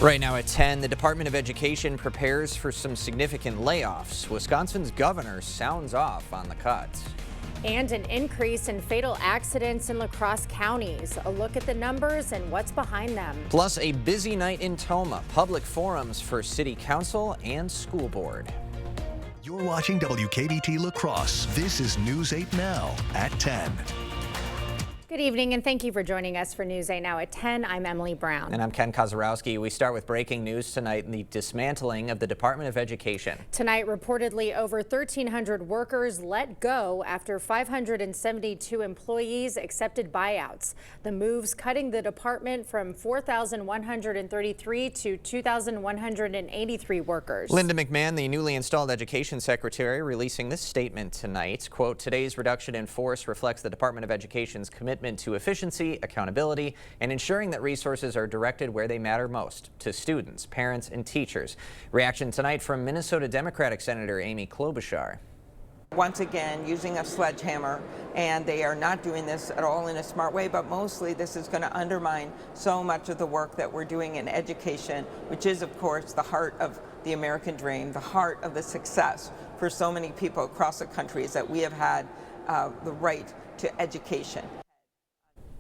Right now at 10, the Department of Education prepares for some significant layoffs. Wisconsin's governor sounds off on the cuts. And an increase in fatal accidents in La Crosse counties. A look at the numbers and what's behind them. Plus, a busy night in Tomah. Public forums for city council and school board. You're watching WKBT La Crosse. This is News 8 Now at 10. Good evening, and thank you for joining us for News 8 Now at 10. I'm Emily Brown. And I'm Ken Kozarowski. We start with breaking news tonight in the dismantling of the Department of Education. Tonight, reportedly over 1,300 workers let go after 572 employees accepted buyouts. The moves cutting the department from 4,133 to 2,183 workers. Linda McMahon, the newly installed education secretary, releasing this statement tonight. Quote, today's reduction in force reflects the Department of Education's commitment to efficiency, accountability, and ensuring that resources are directed where they matter most, to students, parents, and teachers. Reaction tonight from Minnesota Democratic Senator Amy Klobuchar. Once again, using a sledgehammer, and they are not doing this at all in a smart way, but mostly this is going to undermine so much of the work that we're doing in education, which is, of course, the heart of the American dream, the heart of the success for so many people across the country, is that we have had the right to education.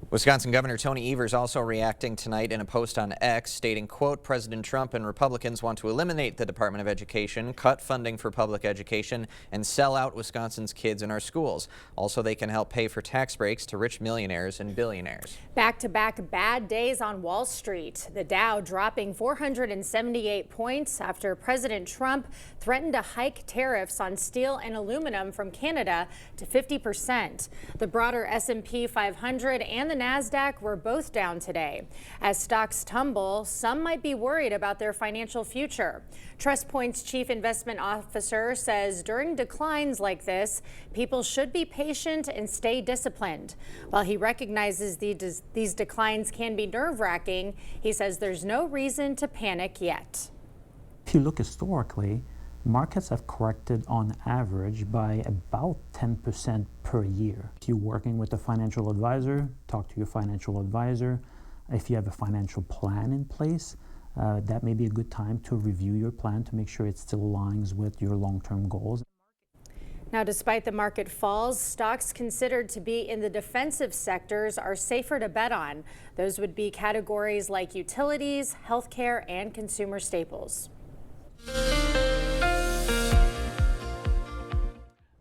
Wisconsin Governor Tony Evers also reacting tonight in a post on X, stating, quote, President Trump and Republicans want to eliminate the Department of Education, cut funding for public education, and sell out Wisconsin's kids in our schools. Also, they can help pay for tax breaks to rich millionaires and billionaires. Back-to-back bad days on Wall Street. The Dow dropping 478 points after President Trump threatened to hike tariffs on steel and aluminum from Canada to 50%. The broader S&P 500 and the NASDAQ were both down today. As stocks tumble, some might be worried about their financial future. TrustPoint's chief investment officer says during declines like this, people should be patient and stay disciplined. While he recognizes these declines can be nerve-wracking, he says there's no reason to panic yet. If you look historically, markets have corrected on average by about 10% per year. If you're working with a financial advisor, talk to your financial advisor. If you have a financial plan in place, that may be a good time to review your plan to make sure it still aligns with your long-term goals. Now, despite the market falls, stocks considered to be in the defensive sectors are safer to bet on. Those would be categories like utilities, healthcare, and consumer staples.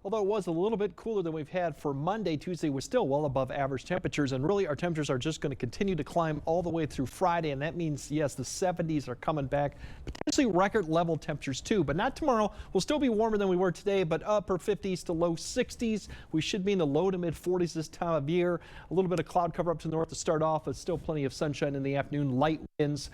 Although it was a little bit cooler than we've had for Monday, Tuesday was still well above average temperatures, and really our temperatures are just going to continue to climb all the way through Friday, and that means, yes, the 70s are coming back, potentially record level temperatures too, but not tomorrow. We'll still be warmer than we were today, but upper 50s to low 60s. We should be in the low to mid 40s this time of year. A little bit of cloud cover up to the north to start off, but still plenty of sunshine in the afternoon. Light winds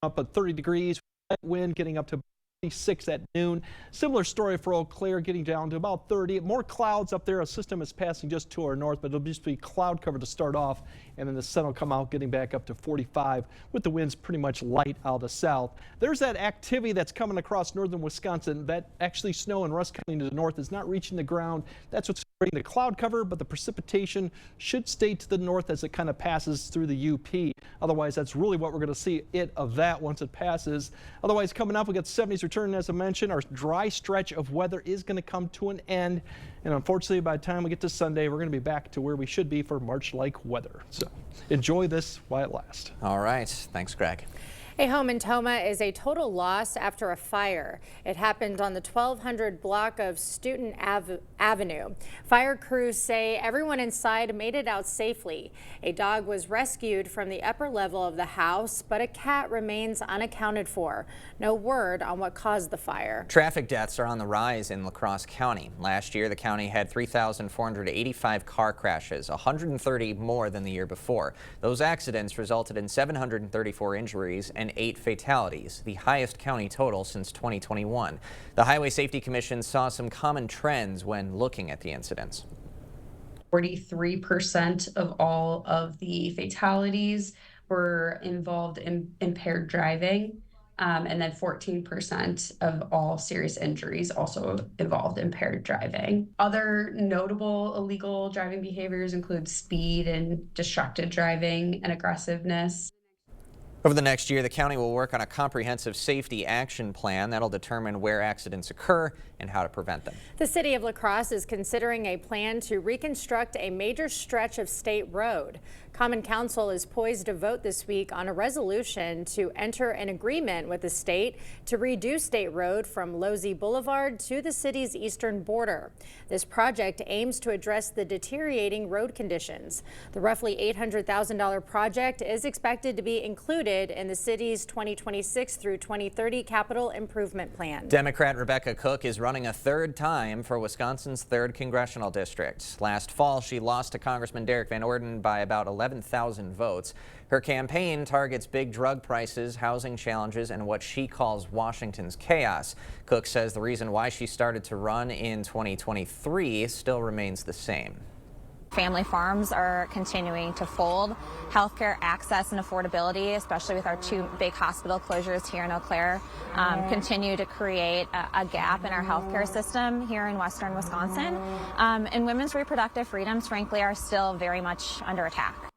up at 30 degrees, light wind getting up to 6 at noon. Similar story for Eau Claire, getting down to about 30. More clouds up there. A system is passing just to our north, but it'll just be cloud cover to start off, and then the sun will come out, getting back up to 45 with the winds pretty much light out of south. There's that activity that's coming across northern Wisconsin. That actually snow in Rusk County to the north is not reaching the ground. That's what's creating the cloud cover, but the precipitation should stay to the north as it kind of passes through the UP. Otherwise, that's really what we're going to see of that once it passes. Otherwise, coming up, we got 70s return. As I mentioned, our dry stretch of weather is going to come to an end. And unfortunately, by the time we get to Sunday, we're going to be back to where we should be for March-like weather. So enjoy this while it lasts. All right. Thanks, Greg. A home in Tomah is a total loss after a fire. It happened on the 1200 block of Student Avenue. Fire crews say everyone inside made it out safely. A dog was rescued from the upper level of the house, but a cat remains unaccounted for. No word on what caused the fire. Traffic deaths are on the rise in La Crosse County. Last year, the county had 3,485 car crashes, 130 more than the year before. Those accidents resulted in 734 injuries and 8 fatalities, the highest county total since 2021. The Highway Safety Commission saw some common trends when looking at the incidents. 43% of all of the fatalities were involved in impaired driving. And then 14% of all serious injuries also involved impaired driving. Other notable illegal driving behaviors include speed and distracted driving and aggressiveness. Over the next year, the county will work on a comprehensive safety action plan that'll determine where accidents occur and how to prevent them. The city of La Crosse is considering a plan to reconstruct a major stretch of state road. Common Council is poised to vote this week on a resolution to enter an agreement with the state to redo State Road from Losey Boulevard to the city's eastern border. This project aims to address the deteriorating road conditions. The roughly $800,000 project is expected to be included in the city's 2026 through 2030 capital improvement plan. Democrat Rebecca Cook is running a third time for Wisconsin's 3rd congressional district. Last fall, she lost to Congressman Derek Van Orden by about 11,000 votes. Her campaign targets big drug prices, housing challenges, and what she calls Washington's chaos. Cook says the reason why she started to run in 2023 still remains the same. Family farms are continuing to fold. Healthcare access and affordability, especially with our 2 big hospital closures here in Eau Claire, continue to create a gap in our healthcare system here in western Wisconsin. And women's reproductive freedoms, frankly, are still very much under attack.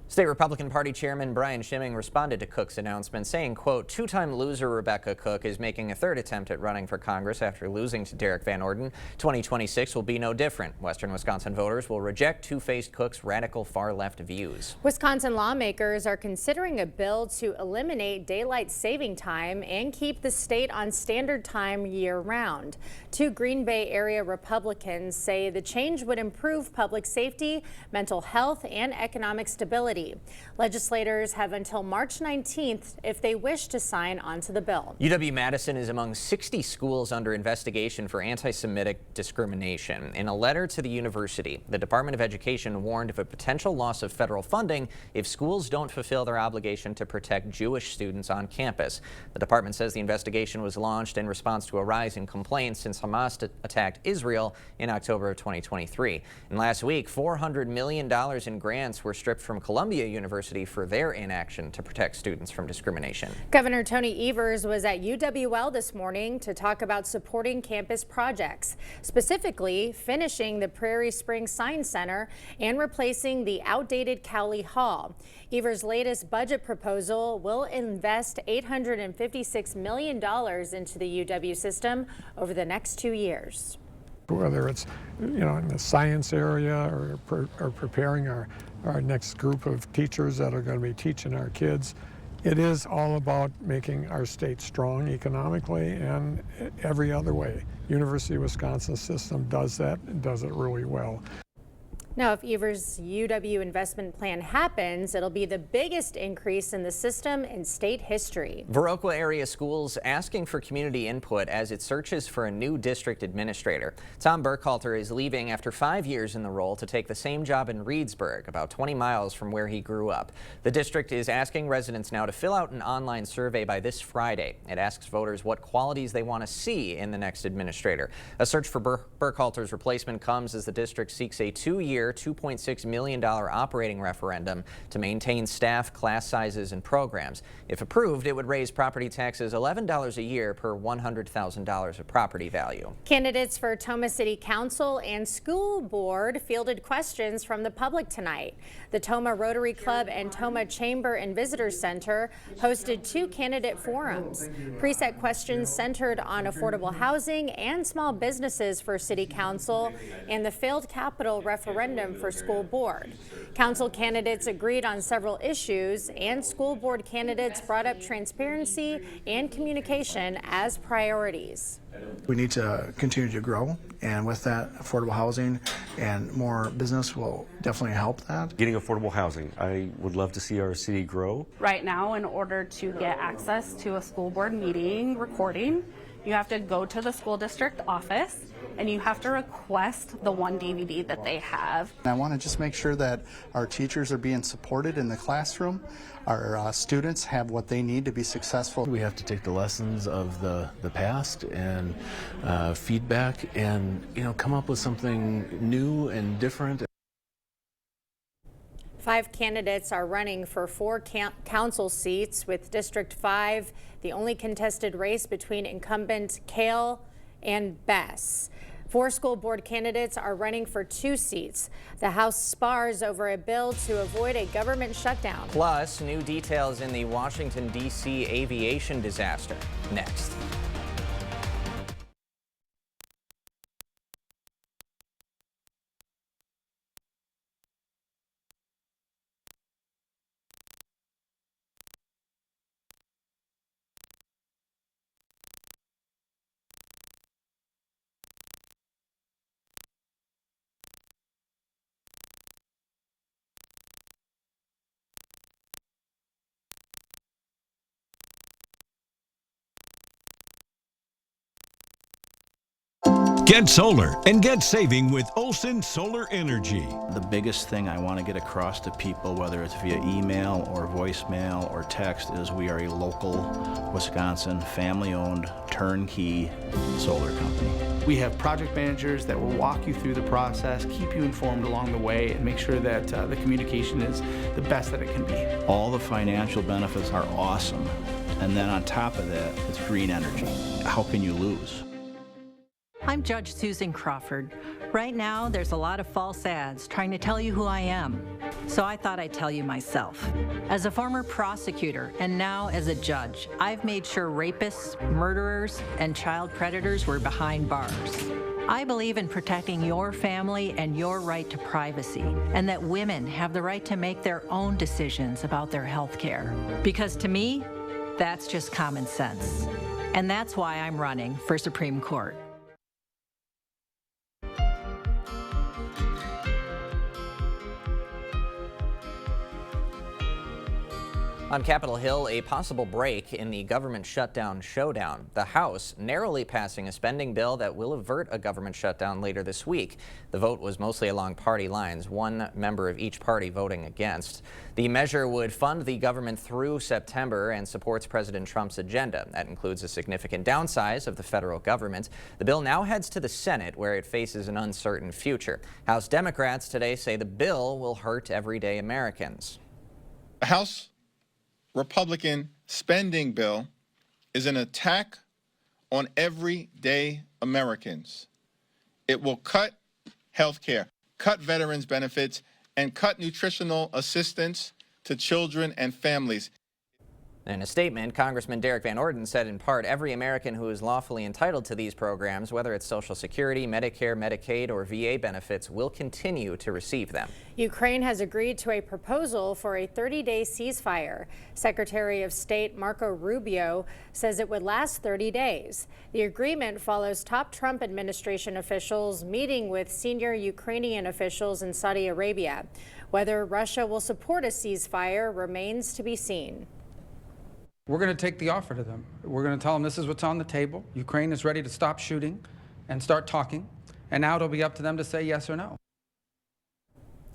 State Republican Party Chairman Brian Schimming responded to Cook's announcement, saying, quote, "Two-time loser Rebecca Cook is making a 3rd attempt at running for Congress after losing to Derek Van Orden. 2026 will be no different. Western Wisconsin voters will reject two-faced Cook's radical far-left views." Wisconsin lawmakers are considering a bill to eliminate daylight saving time and keep the state on standard time year-round. 2 Green Bay area Republicans say the change would improve public safety, mental health, and economic stability. Legislators have until March 19th if they wish to sign onto the bill. UW-Madison is among 60 schools under investigation for anti-Semitic discrimination. In a letter to the university, the Department of Education warned of a potential loss of federal funding if schools don't fulfill their obligation to protect Jewish students on campus. The department says the investigation was launched in response to a rise in complaints since Hamas attacked Israel in October of 2023. And last week, $400 million in grants were stripped from Columbia University for their inaction to protect students from discrimination. Governor Tony Evers was at UWL this morning to talk about supporting campus projects, specifically finishing the Prairie Springs Science Center and replacing the outdated Cowley Hall. Evers' latest budget proposal will invest $856 million into the UW system over the next 2 years. Whether it's, in the science area or preparing our next group of teachers that are going to be teaching our kids, it is all about making our state strong economically and every other way. University of Wisconsin system does that and does it really well. Now, if Evers' UW investment plan happens, it'll be the biggest increase in the system in state history. Viroqua area schools asking for community input as it searches for a new district administrator. Tom Burkhalter is leaving after 5 years in the role to take the same job in Reedsburg, about 20 miles from where he grew up. The district is asking residents now to fill out an online survey by this Friday. It asks voters what qualities they want to see in the next administrator. A search for Burkhalter's replacement comes as the district seeks a 2-year, $2.6 million operating referendum to maintain staff, class sizes, and programs. If approved, it would raise property taxes $11 a year per $100,000 of property value. Candidates for Tomah City Council and School Board fielded questions from the public tonight. The Tomah Rotary Club and Tomah Chamber and Visitor Center hosted 2 candidate forums. Preset questions centered on affordable housing and small businesses for City Council and the failed capital referendum for School Board. Council candidates agreed on several issues, and School Board candidates brought up transparency and communication as priorities. We need to continue to grow, and with that, affordable housing and more business will definitely help that. Getting affordable housing, I would love to see our city grow. Right now, in order to get access to a school board meeting recording, you have to go to the school district office and you have to request the 1 DVD that they have. I want to just make sure that our teachers are being supported in the classroom. Our students have what they need to be successful. We have to take the lessons of the past and feedback and come up with something new and different. 5 candidates are running for 4 council seats, with District 5 the only contested race between incumbent Kale and Bess. 4 school board candidates are running for 2 seats. The House spars over a bill to avoid a government shutdown. Plus, new details in the Washington, D.C. aviation disaster. Next. Get solar and get saving with Olson Solar Energy. The biggest thing I want to get across to people, whether it's via email or voicemail or text, is we are a local Wisconsin family-owned turnkey solar company. We have project managers that will walk you through the process, keep you informed along the way, and make sure that the communication is the best that it can be. All the financial benefits are awesome. And then on top of that, it's green energy. How can you lose? I'm Judge Susan Crawford. Right now, there's a lot of false ads trying to tell you who I am. So I thought I'd tell you myself. As a former prosecutor and now as a judge, I've made sure rapists, murderers, and child predators were behind bars. I believe in protecting your family and your right to privacy, and that women have the right to make their own decisions about their health care. Because to me, that's just common sense. And that's why I'm running for Supreme Court. On Capitol Hill, a possible break in the government shutdown showdown. The House narrowly passing a spending bill that will avert a government shutdown later this week. The vote was mostly along party lines, one member of each party voting against. The measure would fund the government through September and supports President Trump's agenda. That includes a significant downsize of the federal government. The bill now heads to the Senate, where it faces an uncertain future. House Democrats today say the bill will hurt everyday Americans. The House Republican spending bill is an attack on everyday Americans. It will cut health care, cut veterans benefits, and cut nutritional assistance to children and families. In a statement, Congressman Derek Van Orden said in part, every American who is lawfully entitled to these programs, whether it's Social Security, Medicare, Medicaid, or VA benefits, will continue to receive them. Ukraine has agreed to a proposal for a 30-day ceasefire. Secretary of State Marco Rubio says it would last 30 days. The agreement follows top Trump administration officials meeting with senior Ukrainian officials in Saudi Arabia. Whether Russia will support a ceasefire remains to be seen. We're going to take the offer to them. We're going to tell them this is what's on the table. Ukraine is ready to stop shooting and start talking. And now it'll be up to them to say yes or no.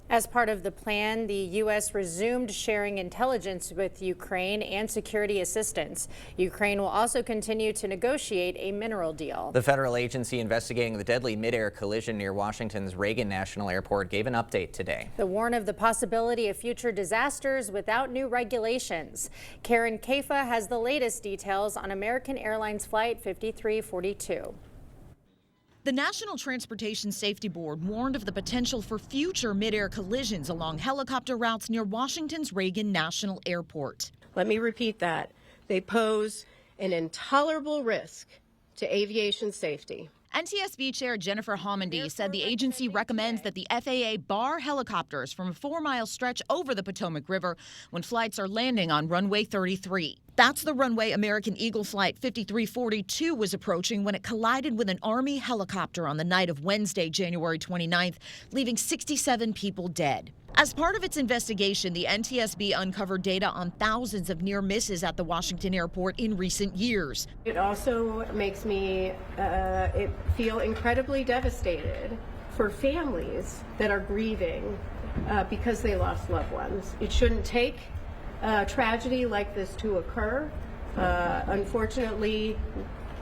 As part of the plan, the U.S. resumed sharing intelligence with Ukraine and security assistance. Ukraine will also continue to negotiate a mineral deal. The federal agency investigating the deadly mid-air collision near Washington's Reagan National Airport gave an update today. They warn of the possibility of future disasters without new regulations. Karen Kafa has the latest details on American Airlines Flight 5342. The National Transportation Safety Board warned of the potential for future mid-air collisions along helicopter routes near Washington's Reagan National Airport. Let me repeat that. They pose an intolerable risk to aviation safety. NTSB Chair Jennifer Homendy said the agency recommends that the FAA bar helicopters from a 4-mile stretch over the Potomac River when flights are landing on runway 33. That's the runway American Eagle Flight 5342 was approaching when it collided with an Army helicopter on the night of Wednesday, January 29th, leaving 67 people dead. As part of its investigation, the NTSB uncovered data on thousands of near misses at the Washington airport in recent years. It also makes me feel incredibly devastated for families that are grieving because they lost loved ones. It shouldn't take a tragedy like this to occur. Unfortunately,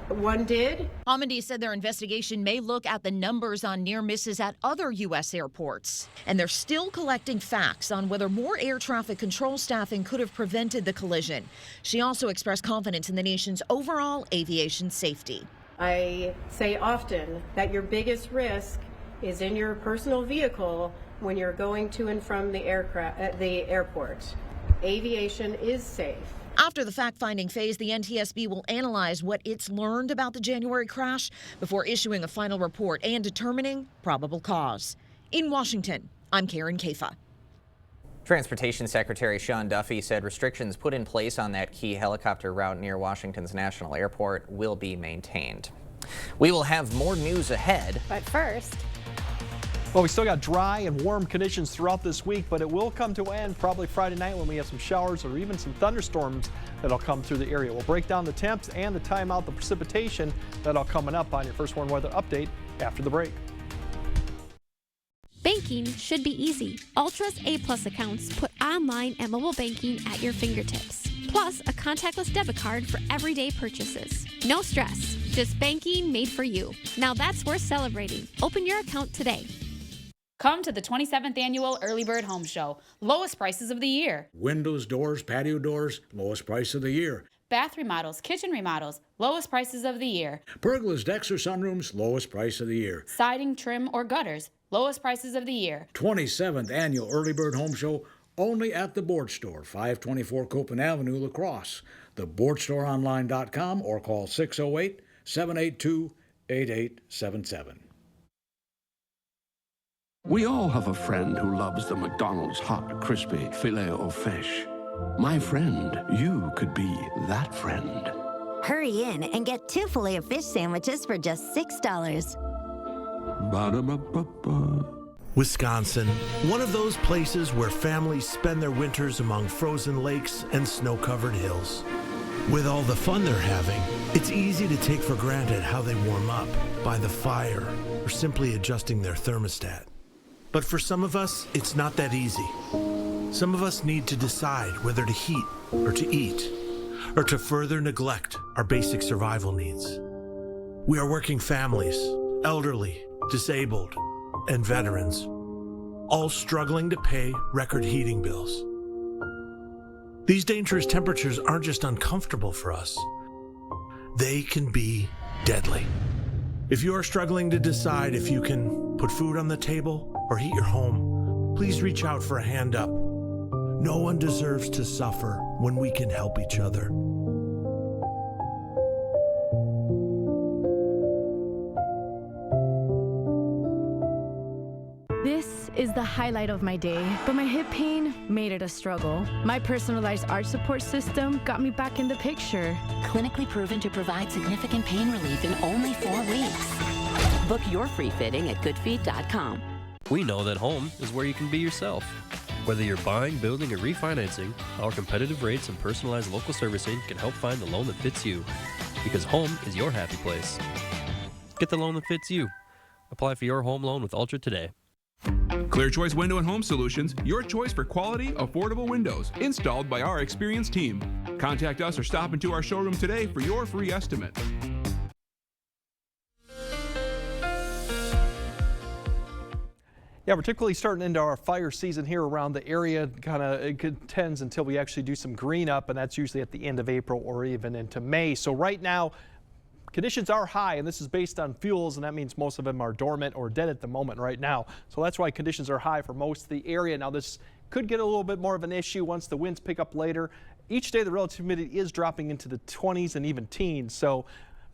one did. Homendy said their investigation may look at the numbers on near misses at other U.S. airports. And they're still collecting facts on whether more air traffic control staffing could have prevented the collision. She also expressed confidence in the nation's overall aviation safety. I say often that your biggest risk is in your personal vehicle when you're going to and from the airport. Aviation is safe. After the fact-finding phase, the NTSB will analyze what it's learned about the January crash before issuing a final report and determining probable cause. In Washington, I'm Karen Kafa. Transportation Secretary Sean Duffy said restrictions put in place on that key helicopter route near Washington's National Airport will be maintained. We will have more news ahead. But first, well, we still got dry and warm conditions throughout this week, but it will come to an end probably Friday night when we have some showers or even some thunderstorms that'll come through the area. We'll break down the temps and the time out the precipitation. That'll coming up on your First Warn Weather Update after the break. Banking should be easy. Ultra's A+ accounts put online and mobile banking at your fingertips. Plus, a contactless debit card for everyday purchases. No stress, just banking made for you. Now that's worth celebrating. Open your account today. Come to the 27th Annual Early Bird Home Show. Lowest prices of the year. Windows, doors, patio doors, lowest price of the year. Bath remodels, kitchen remodels, lowest prices of the year. Pergolas, decks, or sunrooms, lowest price of the year. Siding, trim, or gutters, lowest prices of the year. 27th Annual Early Bird Home Show, only at the Board Store, 524 Copeland Avenue, La Crosse. TheBoardStoreOnline.com or call 608-782-8877. We all have a friend who loves the McDonald's hot, crispy Filet-O-Fish. My friend, you could be that friend. Hurry in and get 2 Filet-O-Fish sandwiches for just $6. Ba-da-ba-ba-ba. Wisconsin, one of those places where families spend their winters among frozen lakes and snow-covered hills. With all the fun they're having, it's easy to take for granted how they warm up by the fire or simply adjusting their thermostat. But for some of us, it's not that easy. Some of us need to decide whether to heat or to eat, or to further neglect our basic survival needs. We are working families, elderly, disabled, and veterans, all struggling to pay record heating bills. These dangerous temperatures aren't just uncomfortable for us, they can be deadly. If you are struggling to decide if you can put food on the table or heat your home, please reach out for a hand up. No one deserves to suffer when we can help each other. This is the highlight of my day, but my hip pain made it a struggle. My personalized arch support system got me back in the picture. Clinically proven to provide significant pain relief in only 4 weeks. Book your free fitting at goodfeet.com. We know that home is where you can be yourself. Whether you're buying, building, or refinancing, our competitive rates and personalized local servicing can help find the loan that fits you. Because home is your happy place. Get the loan that fits you. Apply for your home loan with Ultra today. Clear Choice Window and Home Solutions, your choice for quality, affordable windows, installed by our experienced team. Contact us or stop into our showroom today for your free estimate. Yeah, particularly starting into our fire season here around the area, it contends until we actually do some green up, and that's usually at the end of April or even into May. So right now, conditions are high, and this is based on fuels, and that means most of them are dormant or dead at the moment right now. So that's why conditions are high for most of the area. Now this could get a little bit more of an issue once the winds pick up later. Each day the relative humidity is dropping into the 20s and even teens. So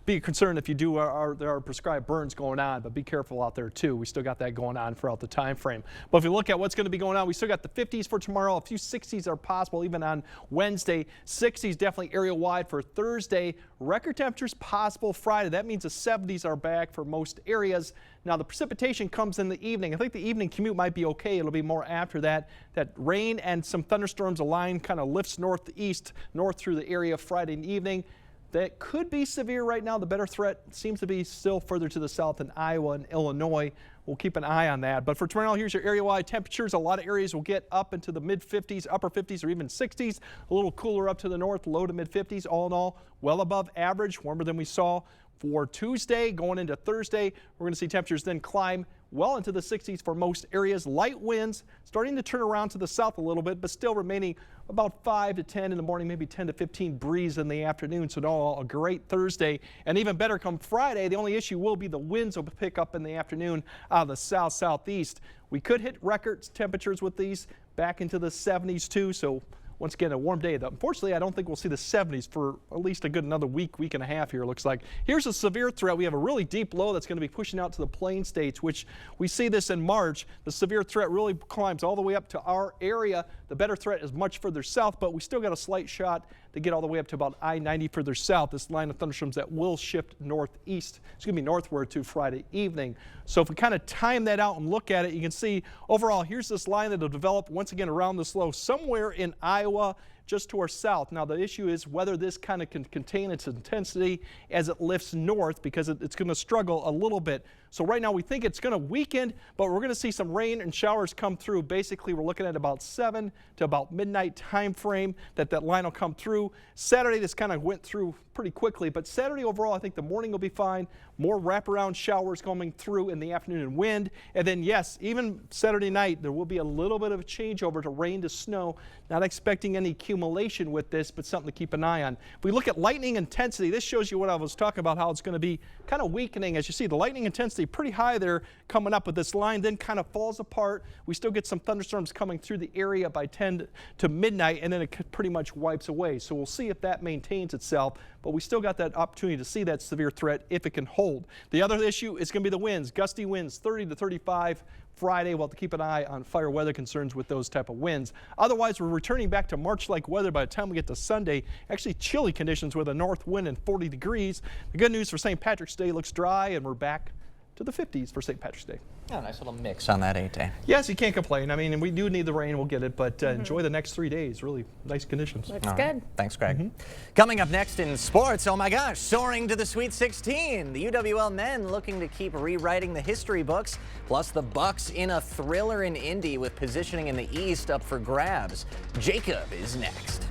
be concerned if you do there are prescribed burns going on, but be careful out there too. We still got that going on throughout the time frame. But if you look at what's going to be going on, we still got the 50s for tomorrow. A few 60s are possible even on Wednesday. 60s definitely area wide for Thursday. Record temperatures possible Friday. That means the 70s are back for most areas. Now the precipitation comes in the evening. I think the evening commute might be okay. It'll be more after that. That rain and some thunderstorms, a line kind of lifts northeast, north through the area Friday evening. That could be severe right now. The better threat seems to be still further to the south in Iowa and Illinois. We'll keep an eye on that. But for tomorrow, here's your area-wide temperatures. A lot of areas will get up into the mid-50s, upper 50s, or even 60s. A little cooler up to the north, low to mid-50s. All in all, well above average, warmer than we saw for Tuesday. Going into Thursday, we're going to see temperatures then climb well into the 60s for most areas. Light winds starting to turn around to the south a little bit, but still remaining about 5 to 10 in the morning, maybe 10 to 15 breeze in the afternoon. So all a great Thursday, and even better come Friday. The only issue will be the winds will pick up in the afternoon out of the south-southeast. We could hit record temperatures with these back into the 70s too. So once again, a warm day. Unfortunately, I don't think we'll see the 70s for at least a good another week and a half here, it looks like. Here's a severe threat. We have a really deep low that's going to be pushing out to the plain states, which we see this in March. The severe threat really climbs all the way up to our area. The better threat is much further south, but we still got a slight shot to get all the way up to about I-90 further south. This line of thunderstorms that will shift northward to Friday evening. So if we kind of time that out and look at it, you can see overall, here's this line that will develop once again around this low somewhere in Iowa, just to our south. Now the issue is whether this kind of can contain its intensity as it lifts north, because it's going to struggle a little bit. So right now we think it's going to weaken, but we're going to see some rain and showers come through. Basically, we're looking at about 7 to about midnight time frame that line will come through. Saturday, this kind of went through pretty quickly, but Saturday overall, I think the morning will be fine. More wraparound showers coming through in the afternoon and wind. And then, yes, even Saturday night, there will be a little bit of a changeover to rain to snow. Not expecting any accumulation with this, but something to keep an eye on. If we look at lightning intensity, this shows you what I was talking about, how it's going to be kind of weakening. As you see, the lightning intensity pretty high there coming up with this line, then kind of falls apart. We still get some thunderstorms coming through the area by 10 to midnight, and then it pretty much wipes away. So we'll see if that maintains itself, but we still got that opportunity to see that severe threat if it can hold. The other issue is going to be the winds. Gusty winds, 30 to 35 Friday. We'll have to keep an eye on fire weather concerns with those type of winds. Otherwise, we're returning back to March-like weather by the time we get to Sunday. Actually chilly conditions with a north wind and 40 degrees. The good news for St. Patrick's Day, looks dry, and we're back to the 50s for St. Patrick's Day. Yeah, nice little mix on that 8-day. Yes, you can't complain. I mean, and we do need the rain, we'll get it, but enjoy the next 3 days. Really nice conditions. Looks good. Thanks, Greg. Coming up next in sports, oh my gosh, soaring to the Sweet 16. The UWL men looking to keep rewriting the history books, plus the Bucks in a thriller in Indy with positioning in the East up for grabs. Jacob is next.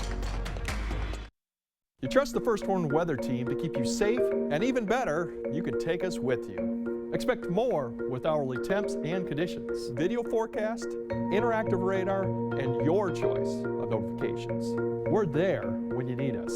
You trust the First Horn Weather Team to keep you safe, and even better, you can take us with you. Expect more with hourly temps and conditions, video forecast, interactive radar, and your choice of notifications. We're there when you need us.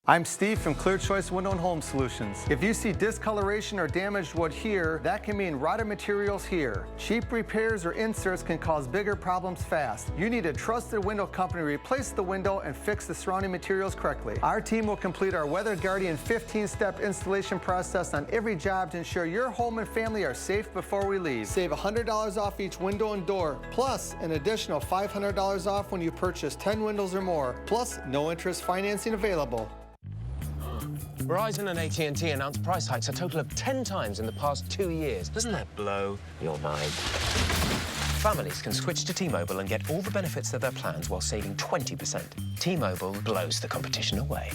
I'm Steve from Clear Choice Window and Home Solutions. If you see discoloration or damaged wood here, that can mean rotted materials here. Cheap repairs or inserts can cause bigger problems fast. You need a trusted window company to replace the window and fix the surrounding materials correctly. Our team will complete our Weather Guardian 15-step installation process on every job to ensure your home and family are safe before we leave. Save $100 off each window and door, plus an additional $500 off when you purchase 10 windows or more, plus no interest financing available. Verizon and AT&T announced price hikes a total of 10 times in the past 2 years. Doesn't that blow your mind? Families can switch to T-Mobile and get all the benefits of their plans while saving 20%. T-Mobile blows the competition away.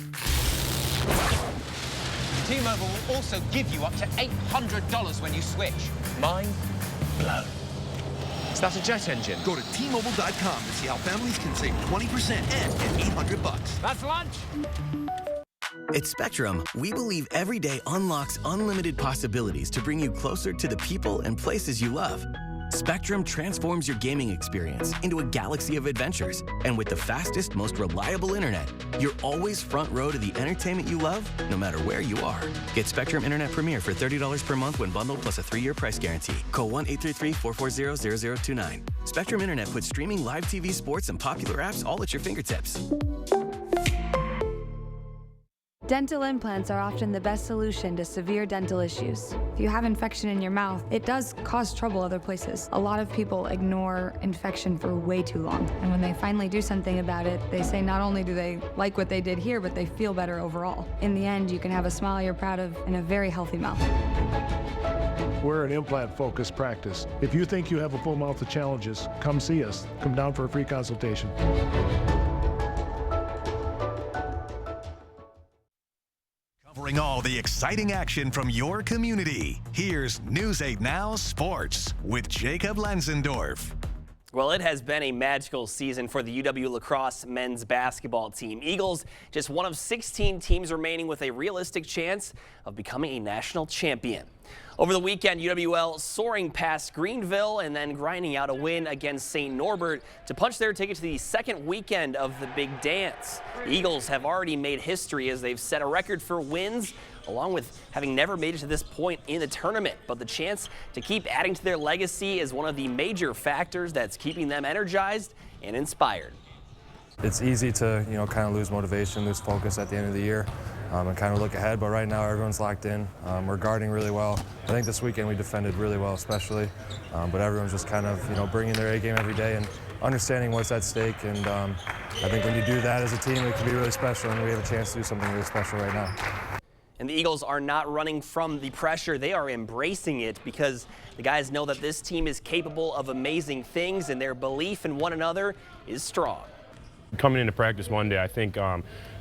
T-Mobile will also give you up to $800 when you switch. Mind blown. Is that a jet engine? Go to T-Mobile.com to see how families can save 20% and get $800. That's lunch. At Spectrum, we believe every day unlocks unlimited possibilities to bring you closer to the people and places you love. Spectrum transforms your gaming experience into a galaxy of adventures. And with the fastest, most reliable internet, you're always front row to the entertainment you love, no matter where you are. Get Spectrum Internet Premier for $30 per month when bundled, plus a 3-year price guarantee. Call 1-833-440-0029. Spectrum Internet puts streaming live TV, sports, and popular apps all at your fingertips. Dental implants are often the best solution to severe dental issues. If you have infection in your mouth, it does cause trouble other places. A lot of people ignore infection for way too long. And when they finally do something about it, they say not only do they like what they did here, but they feel better overall. In the end, you can have a smile you're proud of and a very healthy mouth. We're an implant-focused practice. If you think you have a full mouth of challenges, come see us. Come down for a free consultation. Covering all the exciting action from your community, here's News 8 Now Sports with Jacob Lenzendorf. Well, it has been a magical season for the UW lacrosse men's basketball team. Eagles, just one of 16 teams remaining with a realistic chance of becoming a national champion. Over the weekend, UWL soaring past Greenville and then grinding out a win against St. Norbert to punch their ticket to the second weekend of the Big Dance. The Eagles have already made history as they've set a record for wins, along with having never made it to this point in the tournament. But the chance to keep adding to their legacy is one of the major factors that's keeping them energized and inspired. It's easy to, kind of lose motivation, lose focus at the end of the year, and kind of look ahead. But right now, everyone's locked in. We're guarding really well. I think this weekend we defended really well, especially. But everyone's just kind of, bringing their A game every day and understanding what's at stake. And I think when you do that as a team, it can be really special, and we have a chance to do something really special right now. And the Eagles are not running from the pressure. They are embracing it because the guys know that this team is capable of amazing things and their belief in one another is strong. Coming into practice Monday, I think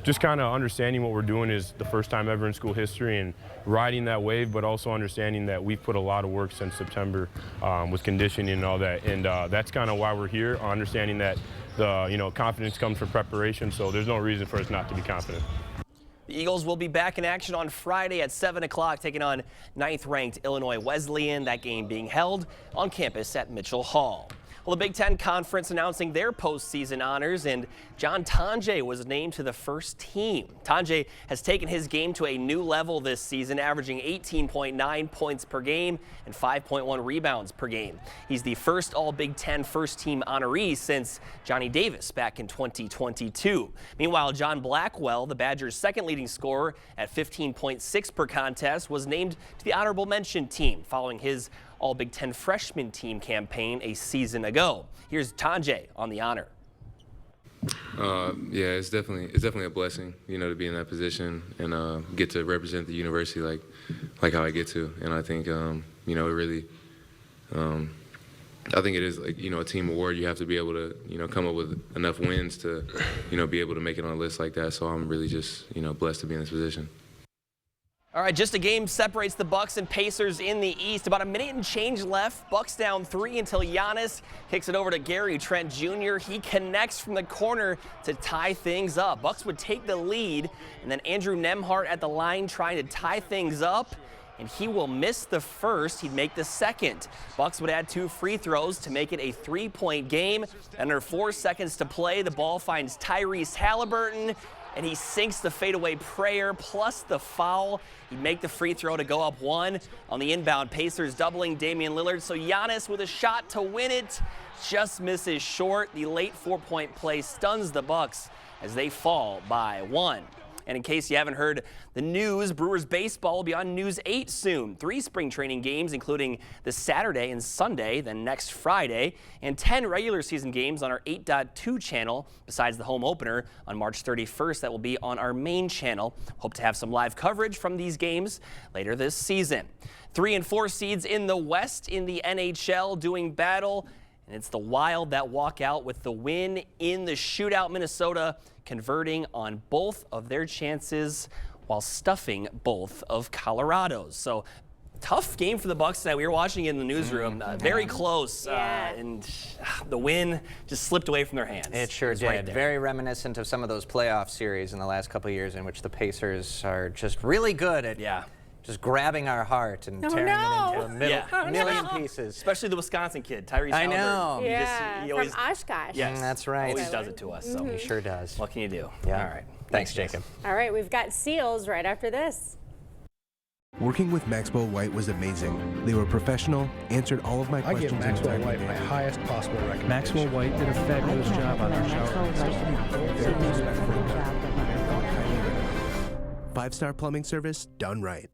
just kind of understanding what we're doing is the first time ever in school history and riding that wave, but also understanding that we've put a lot of work since September with conditioning and all that. And that's kind of why we're here, understanding that the confidence comes from preparation, so there's no reason for us not to be confident. The Eagles will be back in action on Friday at 7 o'clock, taking on 9th-ranked Illinois Wesleyan, that game being held on campus at Mitchell Hall. Well, the Big Ten Conference announcing their postseason honors, and John Tonje was named to the first team. Tonje has taken his game to a new level this season, averaging 18.9 points per game and 5.1 rebounds per game. He's the first All-Big Ten first-team honoree since Johnny Davis back in 2022. Meanwhile, John Blackwell, the Badgers' second leading scorer at 15.6 per contest, was named to the honorable mention team following his All-Big Ten freshman team campaign a season ago. Here's Tonje on the honor. Yeah, it's definitely a blessing, to be in that position and get to represent the university like how I get to. And I think, it really, I think it is like, a team award. You have to be able to, come up with enough wins to, be able to make it on a list like that. So I'm really just, blessed to be in this position. All right, just a game separates the Bucks and Pacers in the East. About a minute and change left. Bucks down 3 until Giannis kicks it over to Gary Trent Jr. He connects from the corner to tie things up. Bucks would take the lead, and then Andrew Nembhard at the line trying to tie things up, and he will miss the first. He'd make the second. Bucks would add 2 free throws to make it a 3-point game. Under 4 seconds to play, the ball finds Tyrese Halliburton, and he sinks the fadeaway prayer plus the foul. He'd make the free throw to go up 1 on the inbound. Pacers doubling Damian Lillard, so Giannis with a shot to win it just misses short. The late 4-point play stuns the Bucks as they fall by 1. And in case you haven't heard the news, Brewers baseball will be on News 8 soon. 3 spring training games, including this Saturday and Sunday, then next Friday, and 10 regular season games on our 8.2 channel, besides the home opener on March 31st that will be on our main channel. Hope to have some live coverage from these games later this season. 3 and 4 seeds in the West in the NHL doing battle, and it's the Wild that walk out with the win in the shootout. Minnesota converting on both of their chances while stuffing both of Colorado's. So tough game for the Bucks tonight. We were watching it in the newsroom, very close, and the win just slipped away from their hands. It sure did. Right, very reminiscent of some of those playoff series in the last couple of years in which the Pacers are just really good at just grabbing our heart and tearing it into a million pieces. Especially the Wisconsin kid, Tyrese Halliburton. I know. Yeah, always, from Oshkosh. Yes, that's right. Always does it to us. So He sure does. What can you do? Yeah. All right. Thanks, Jacob. All right, we've got Seals right after this. Working with Maxwell White was amazing. They were professional, answered all of my questions. I give Maxwell White my highest possible recommendation. Maxwell White did a fabulous job on our shower. 5-star plumbing service done right.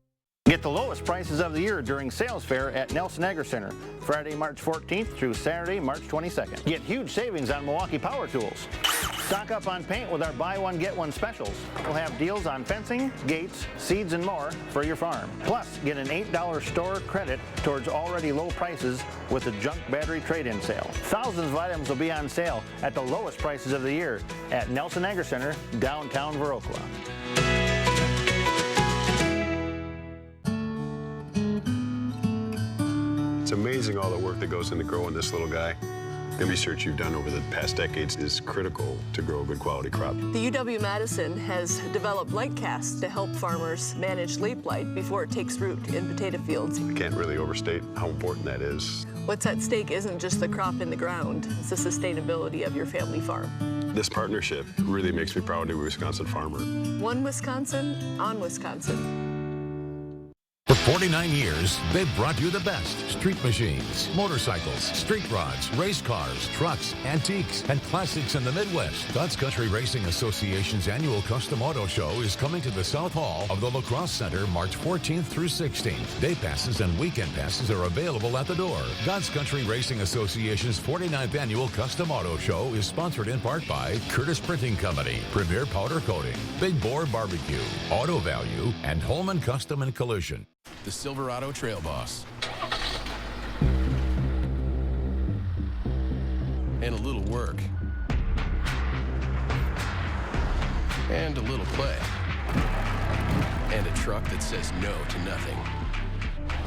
Get the lowest prices of the year during sales fair at Nelson Agri Center, Friday, March 14th through Saturday, March 22nd. Get huge savings on Milwaukee power tools. Stock up on paint with our buy one, get one specials. We'll have deals on fencing, gates, seeds, and more for your farm. Plus, get an $8 store credit towards already low prices with the junk battery trade-in sale. Thousands of items will be on sale at the lowest prices of the year at Nelson Agri Center, downtown Viroqua. It's amazing all the work that goes into growing this little guy. The research you've done over the past decades is critical to grow a good quality crop. The UW-Madison has developed light casts to help farmers manage leaf blight before it takes root in potato fields. I can't really overstate how important that is. What's at stake isn't just the crop in the ground, it's the sustainability of your family farm. This partnership really makes me proud to be a Wisconsin farmer. One Wisconsin on Wisconsin. For 49 years, they've brought you the best street machines, motorcycles, street rods, race cars, trucks, antiques, and classics in the Midwest. God's Country Racing Association's annual Custom Auto Show is coming to the South Hall of the La Crosse Center March 14th through 16th. Day passes and weekend passes are available at the door. God's Country Racing Association's 49th annual Custom Auto Show is sponsored in part by Curtis Printing Company, Premier Powder Coating, Big Boar Barbecue, Auto Value, and Holman Custom and Collision. The Silverado Trail Boss. And a little work. And a little play. And a truck that says no to nothing.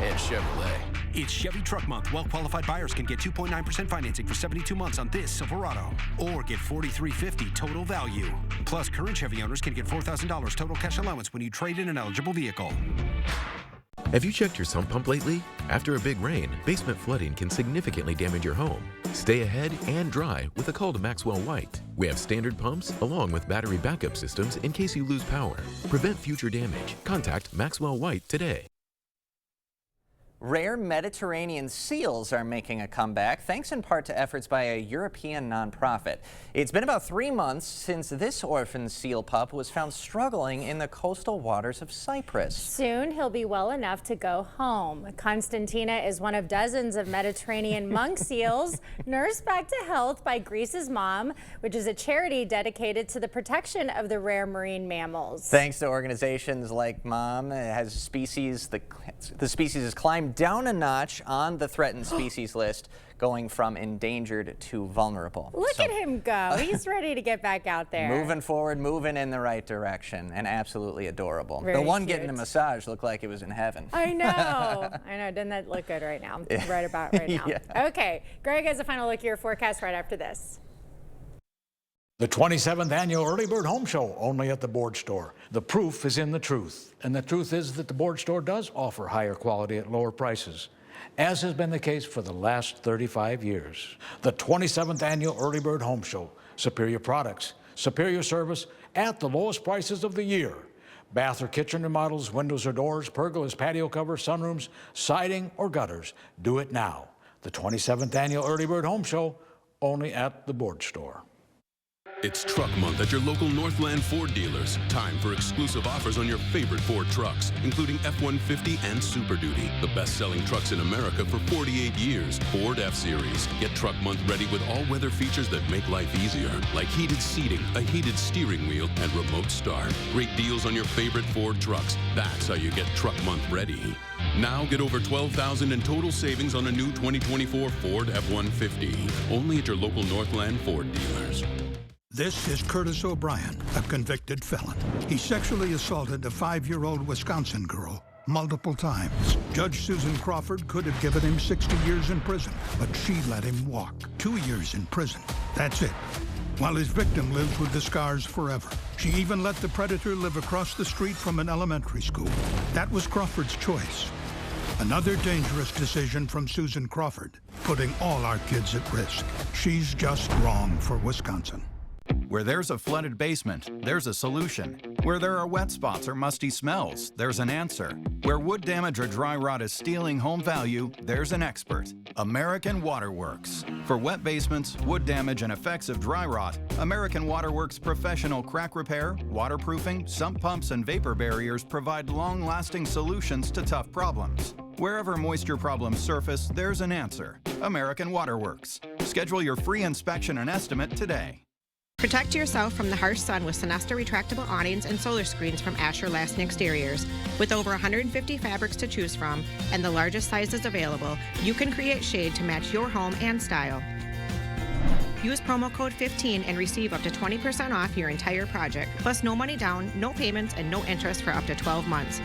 And Chevrolet. It's Chevy Truck Month. Well-qualified buyers can get 2.9% financing for 72 months on this Silverado. Or get $43.50 total value. Plus, current Chevy owners can get $4,000 total cash allowance when you trade in an eligible vehicle. Have you checked your sump pump lately? After a big rain, basement flooding can significantly damage your home. Stay ahead and dry with a call to Maxwell White. We have standard pumps along with battery backup systems in case you lose power. Prevent future damage. Contact Maxwell White today. Rare Mediterranean seals are making a comeback, thanks in part to efforts by a European nonprofit. It's been about 3 months since this orphan seal pup was found struggling in the coastal waters of Cyprus. Soon he'll be well enough to go home. Constantina is one of dozens of Mediterranean monk seals nursed back to health by Greece's Mom, which is a charity dedicated to the protection of the rare marine mammals. Thanks to organizations like Mom, the species has climbed down a notch on the threatened species list, going from endangered to vulnerable. Look at him go. He's ready to get back out there. Moving forward, moving in the right direction, and absolutely adorable. Very the one cute. getting a massage looked like it was in heaven. I know. I know. Doesn't that look good right now? Right about right now. Yeah. Okay. Greg has a final look at your forecast right after this. The 27th annual Early Bird Home Show, only at the Board Store. The proof is in the truth. And the truth is that the Board Store does offer higher quality at lower prices, as has been the case for the last 35 years. The 27th annual Early Bird Home Show. Superior products, superior service at the lowest prices of the year. Bath or kitchen remodels, windows or doors, pergolas, patio covers, sunrooms, siding or gutters. Do it now. The 27th annual Early Bird Home Show, only at the Board Store. It's Truck Month at your local Northland Ford dealers. Time for exclusive offers on your favorite Ford trucks, including F-150 and Super Duty, the best-selling trucks in America for 48 years. Ford F-Series. Get Truck Month ready with all-weather features that make life easier, like heated seating, a heated steering wheel, and remote start. Great deals on your favorite Ford trucks. That's how you get Truck Month ready. Now get over $12,000 in total savings on a new 2024 Ford F-150. Only at your local Northland Ford dealers. This is Curtis O'Brien, a convicted felon. He sexually assaulted a 5-year-old Wisconsin girl multiple times. Judge Susan Crawford could have given him 60 years in prison, but she let him walk. 2 years in prison. That's it. While his victim lives with the scars forever. She even let the predator live across the street from an elementary school. That was Crawford's choice. Another dangerous decision from Susan Crawford, putting all our kids at risk. She's just wrong for Wisconsin. Where there's a flooded basement, there's a solution. Where there are wet spots or musty smells, there's an answer. Where wood damage or dry rot is stealing home value, there's an expert. American Waterworks. For wet basements, wood damage, and effects of dry rot, American Waterworks professional crack repair, waterproofing, sump pumps, and vapor barriers provide long-lasting solutions to tough problems. Wherever moisture problems surface, there's an answer. American Waterworks. Schedule your free inspection and estimate today. Protect yourself from the harsh sun with Sonesta retractable awnings and solar screens from Asher Lasting Exteriors. With over 150 fabrics to choose from and the largest sizes available, you can create shade to match your home and style. Use promo code 15 and receive up to 20% off your entire project, plus no money down, no payments, and no interest for up to 12 months.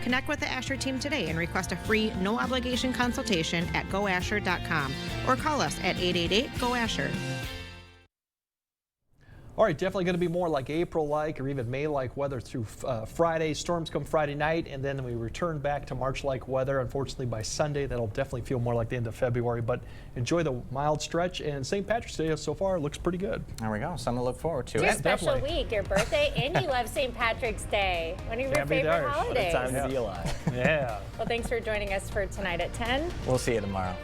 Connect with the Asher team today and request a free, no-obligation consultation at goasher.com or call us at 888-GO-ASHER. All right, definitely going to be more like April-like or even May-like weather through Friday. Storms come Friday night, and then we return back to March-like weather. Unfortunately, by Sunday, that'll definitely feel more like the end of February. But enjoy the mild stretch, and St. Patrick's Day so far looks pretty good. There we go. Something to look forward to. It's your special definitely. week, your birthday, and you love St. Patrick's Day. One of your favorite holidays. Time to be alive. Yeah. Well, thanks for joining us for Tonight at 10. We'll see you tomorrow.